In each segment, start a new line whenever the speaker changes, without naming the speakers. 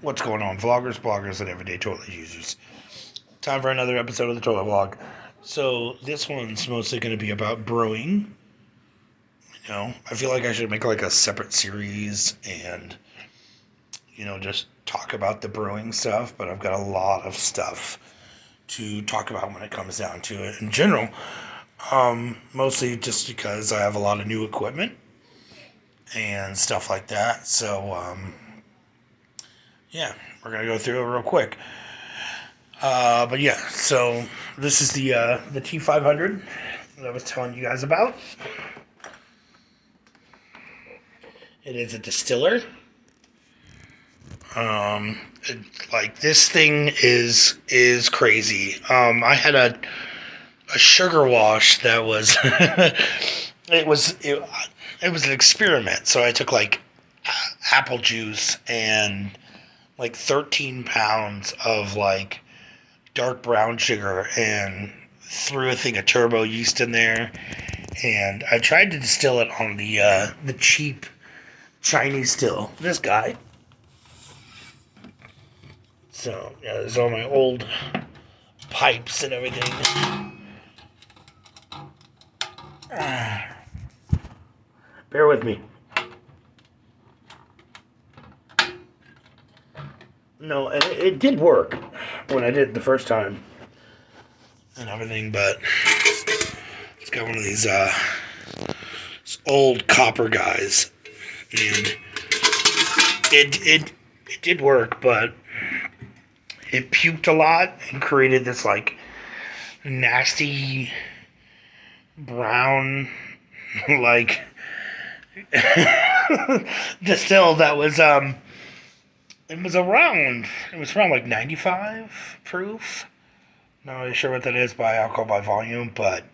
What's going on, vloggers, bloggers, and everyday toilet users? Time for another episode of the Toilet Vlog. So this one's mostly going to be about brewing. I feel like I should make like a separate series and, just talk about the brewing stuff, but I've got a lot of stuff to talk about when it comes down to it in general. Mostly just because I have a lot of new equipment and stuff like that. So, yeah, we're going to go through it real quick. But yeah, so this is the T500 that I was telling you guys about. It is a distiller. This thing is crazy. I had a sugar wash that was it was an experiment. So I took like apple juice and like 13 pounds of like dark brown sugar and threw a thing of turbo yeast in there, and I tried to distill it on the cheap Chinese still. This guy. So yeah, there's all my old pipes and everything. Bear with me. No, and it did work when I did it the first time and everything, but it's got one of these old copper guys, and it did work, but it puked a lot and created this like nasty brown like distill that was it was around like 95 proof. Not really sure what that is by alcohol by volume, but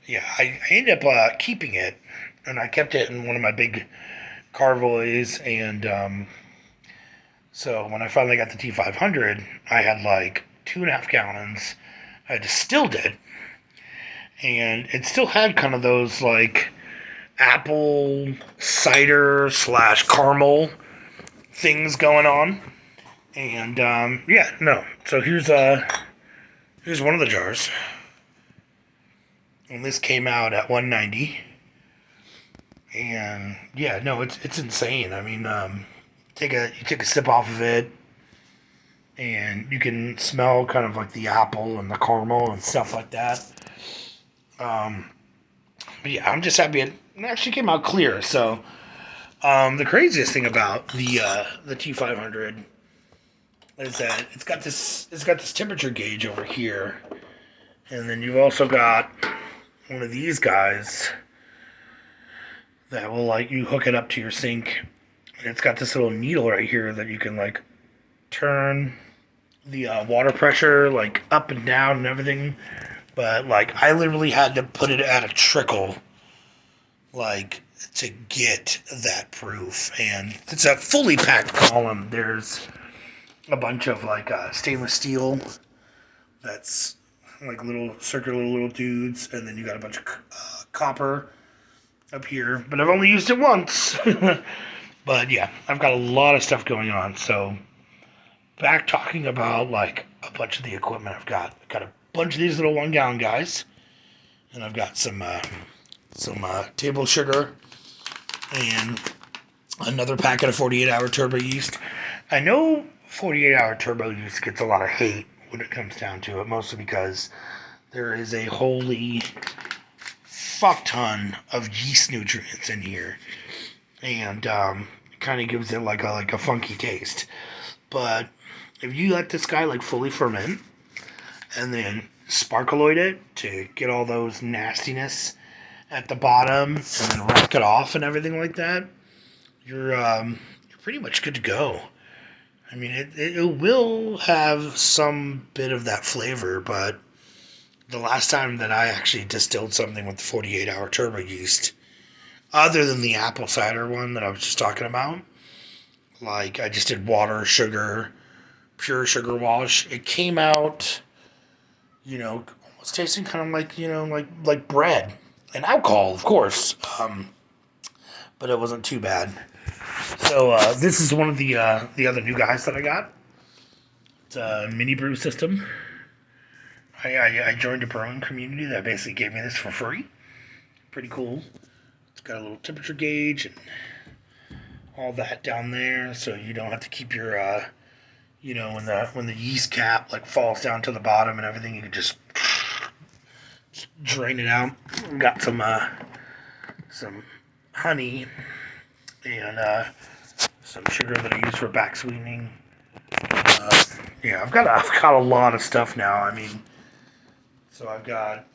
yeah, I ended up keeping it, and I kept it in one of my big carvoys, and so when I finally got the T500, I had like 2.5 gallons. I distilled it, and it still had kind of those like apple cider / caramel things going on, and so here's one of the jars, and this came out at 190, and yeah, no, it's insane. I mean, you take a sip off of it, and you can smell kind of like the apple and the caramel and stuff like that. But yeah, I'm just happy it actually came out clear. So the craziest thing about the T500 is that it's got this temperature gauge over here, and then you've also got one of these guys that will like you hook it up to your sink, and it's got this little needle right here that you can like turn the water pressure like up and down and everything. But like I literally had to put it at a trickle like to get that proof, and it's a fully packed column. There's a bunch of like stainless steel that's like little circular little dudes, and then you got a bunch of copper up here, but I've only used it once. But yeah, I've got a lot of stuff going on. So back talking about like a bunch of the equipment I've got a bunch of these little 1 gallon guys, and I've got some table sugar and another packet of 48-hour turbo yeast. I know 48-hour turbo yeast gets a lot of hate when it comes down to it, mostly because there is a holy fuck ton of yeast nutrients in here, and it kind of gives it like a funky taste. But if you let this guy like fully ferment and then sparkaloid it to get all those nastiness at the bottom and then rack it off and everything like that, you're pretty much good to go. I mean, it will have some bit of that flavor, but the last time that I actually distilled something with the 48-hour turbo yeast, other than the apple cider one that I was just talking about, like I just did water, sugar, pure sugar wash, it came out, almost tasting kind of like, like bread and alcohol, of course. But it wasn't too bad. So this is one of the other new guys that I got. It's a mini brew system. I joined a brewing community that basically gave me this for free. Pretty cool. It's got a little temperature gauge and all that down there, so you don't have to keep your when the yeast cap like falls down to the bottom and everything, you can just drain it out. Got some honey and some sugar that I use for back sweetening. Yeah, I've got a lot of stuff now. I mean, so I've got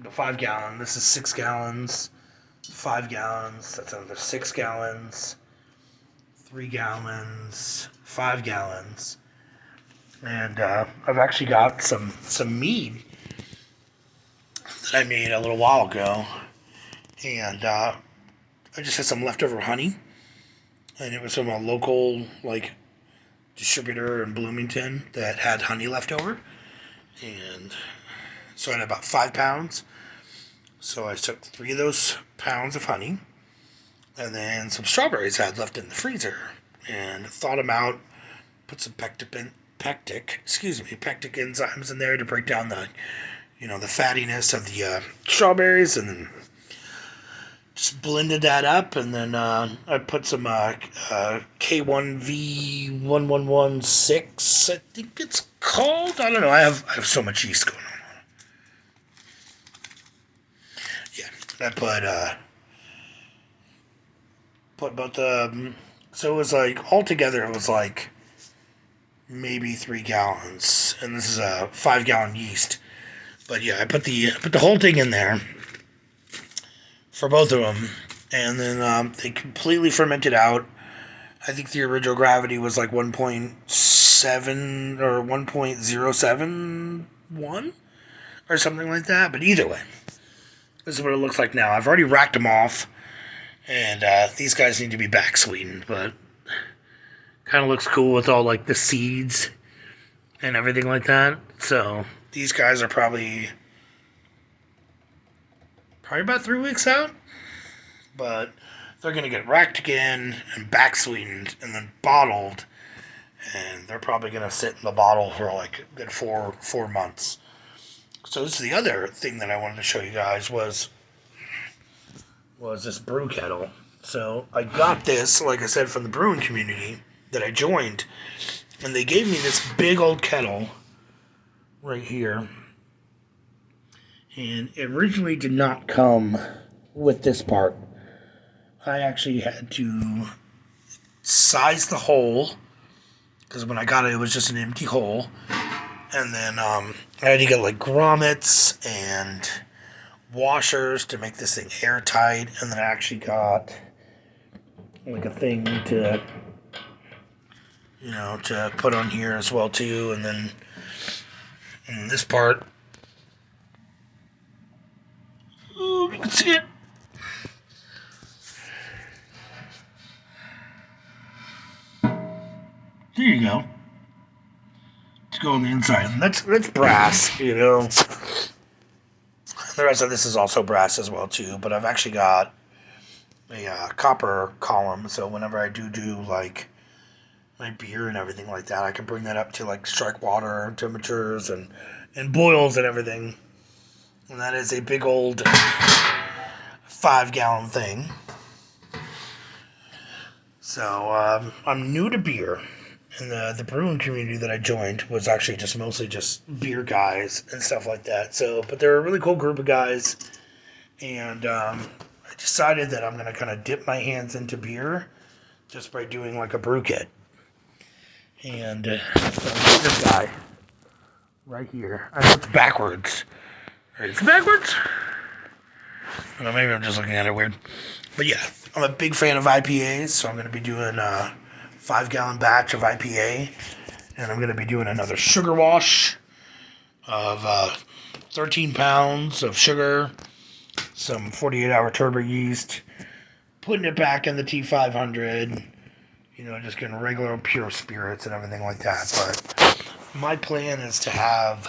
the 5 gallon. This is 6 gallons. 5 gallons. That's another 6 gallons. 3 gallons. 5 gallons. And I've actually got some mead that I made a little while ago, and I just had some leftover honey, and it was from a local like distributor in Bloomington that had honey left over, and so I had about 5 pounds. So I took 3 of those pounds of honey, and then some strawberries I had left in the freezer, and thawed them out, put some pectic enzymes in there to break down the fattiness of the strawberries, and then just blended that up, and then I put some K1V1116, I think it's called. I don't know. I have so much yeast going on. Yeah, I put both so it was like altogether it was like maybe 3 gallons, and this is a 5 gallon yeast. But yeah, I put the whole thing in there for both of them, and then they completely fermented out. I think the original gravity was like 1.7 or 1.071 or something like that. But either way, this is what it looks like now. I've already racked them off, and these guys need to be back sweetened, but kind of looks cool with all like the seeds and everything like that. So these guys are probably about 3 weeks out, but they're going to get racked again and back sweetened and then bottled, and they're probably going to sit in the bottle for like a good 4 months. So this is the other thing that I wanted to show you guys was this brew kettle. So I got this, like I said, from the brewing community that I joined, and they gave me this big old kettle right here. And it originally did not come with this part. I actually had to size the hole, because when I got it, it was just an empty hole. And then I had to get like grommets and washers to make this thing airtight. And then I actually got like a thing to put on here as well too. And then in this part, ooh, you can see it. There you go. Let's go on the inside. And that's brass, The rest of this is also brass as well too. But I've actually got a copper column, so whenever I do like my beer and everything like that, I can bring that up to like strike water temperatures and boils and everything. And that is a big old 5-gallon thing. So I'm new to beer, and the brewing community that I joined was actually mostly just beer guys and stuff like that. So, but they're a really cool group of guys, and I decided that I'm going to kind of dip my hands into beer just by doing like a brew kit. And so this guy right here, I know it's backwards. Is it backwards? I don't know, maybe I'm just looking at it weird. But yeah, I'm a big fan of IPAs, so I'm going to be doing a 5-gallon batch of IPA, and I'm going to be doing another sugar wash of 13 pounds of sugar, some 48-hour turbo yeast, putting it back in the T500, just getting regular pure spirits and everything like that. But my plan is to have,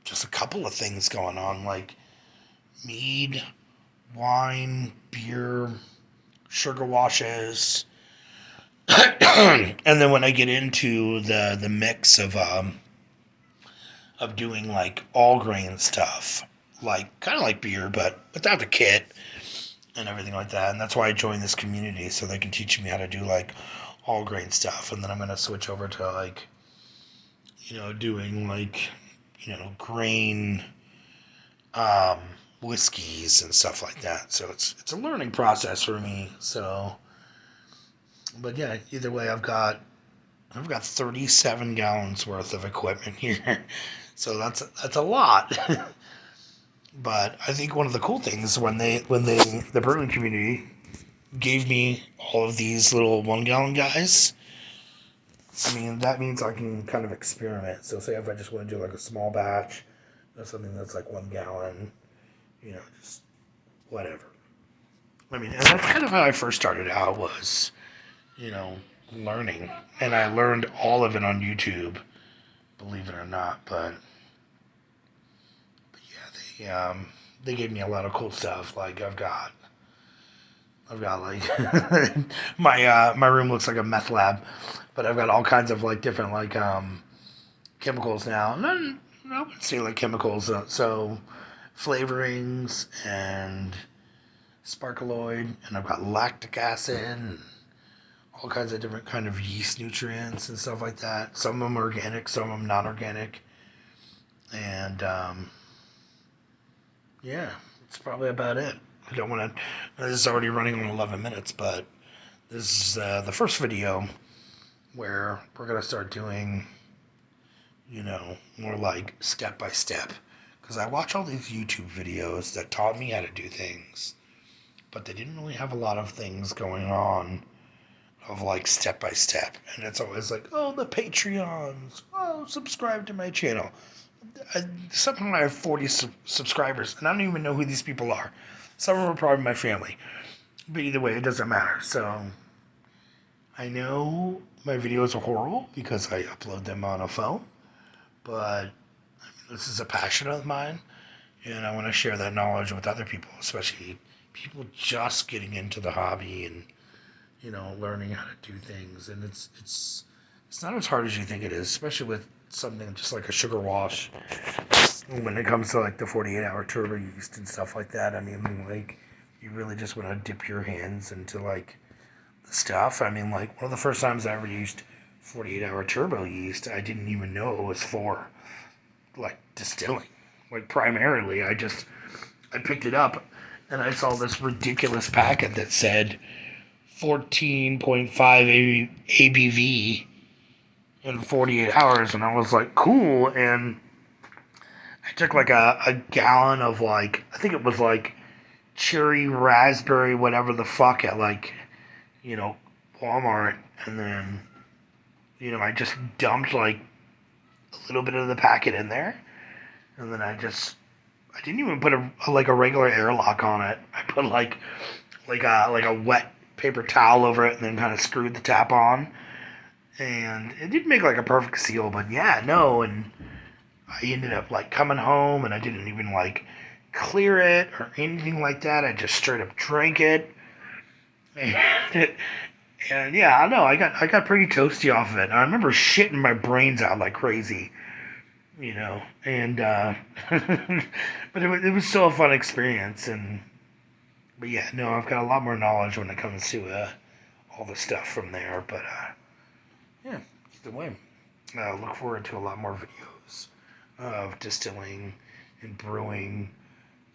just a couple of things going on, like mead, wine, beer, sugar washes. And then when I get into the mix of doing like all grain stuff, like kind of like beer, but without the kit and everything like that. And that's why I joined this community, so they can teach me how to do like all grain stuff. And then I'm gonna switch over to like, doing like, grain um, whiskeys and stuff like that. So it's a learning process for me. So, but yeah, either way, I've got 37 gallons worth of equipment here. So that's a lot. But I think one of the cool things when the brewing community gave me all of these little 1 gallon guys, I mean that means I can kind of experiment. So say if I just want to do like a small batch of something that's like 1 gallon, just whatever. I mean, and that's kind of how I first started out was, you know, learning, and I learned all of it on YouTube, believe it or not. But yeah, they gave me a lot of cool stuff. Like I've got like my room looks like a meth lab, but I've got all kinds of like different like chemicals now. None, I wouldn't say like chemicals. So flavorings and sparkaloid, and I've got lactic acid and all kinds of different kind of yeast nutrients and stuff like that. Some of them are organic, some of them non-organic, and yeah, that's probably about it. I don't want to. This is already running on 11 minutes, but this is the first video where we're gonna start doing, more like step by step. Because I watch all these YouTube videos that taught me how to do things, but they didn't really have a lot of things going on of like step by step. And it's always like, oh, the Patreons, oh, subscribe to my channel. Somehow I have 40 subscribers, and I don't even know who these people are. Some of them are probably my family. But either way, it doesn't matter. So I know my videos are horrible because I upload them on a phone, but this is a passion of mine, and I want to share that knowledge with other people, especially people just getting into the hobby and learning how to do things. And it's not as hard as you think it is, especially with something just like a sugar wash. When it comes to like the 48-hour turbo yeast and stuff like that, I mean, like you really just want to dip your hands into like the stuff. I mean, like one of the first times I ever used 48-hour turbo yeast, I didn't even know it was for like distilling. Like primarily, I picked it up and I saw this ridiculous packet that said 14.5 ABV in 48 hours, and I was like, cool. And I took like a gallon of like, I think it was like cherry raspberry whatever the fuck at like, Walmart, and then I just dumped like a little bit of the packet in there, and then I didn't even put a regular airlock on it. I put like a wet paper towel over it, and then kind of screwed the tap on, and it didn't make like a perfect seal, but yeah, no. And I ended up like coming home, and I didn't even like clear it or anything like that. I just straight up drank it, and yeah, I know I got pretty toasty off of it. I remember shitting my brains out like crazy, and but it was still a fun experience. And but yeah, no, I've got a lot more knowledge when it comes to all the stuff from there. But yeah, either way, look forward to a lot more videos of distilling and brewing,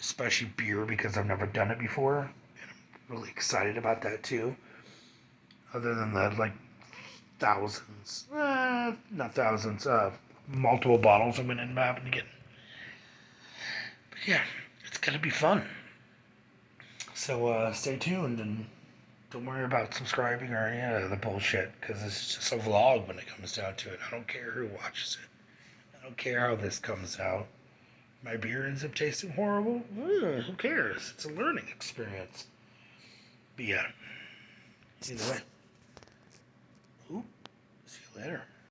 especially beer, because I've never done it before, and I'm really excited about that too. Other than the like thousands, not thousands, multiple bottles I'm gonna end up having to get. But yeah, it's gonna be fun. So stay tuned and don't worry about subscribing or any of the bullshit, because it's just a vlog when it comes down to it. I don't care who watches it. I don't care how this comes out. My beer ends up tasting horrible. Who cares? It's a learning experience. But yeah, either way. Ooh, see you later.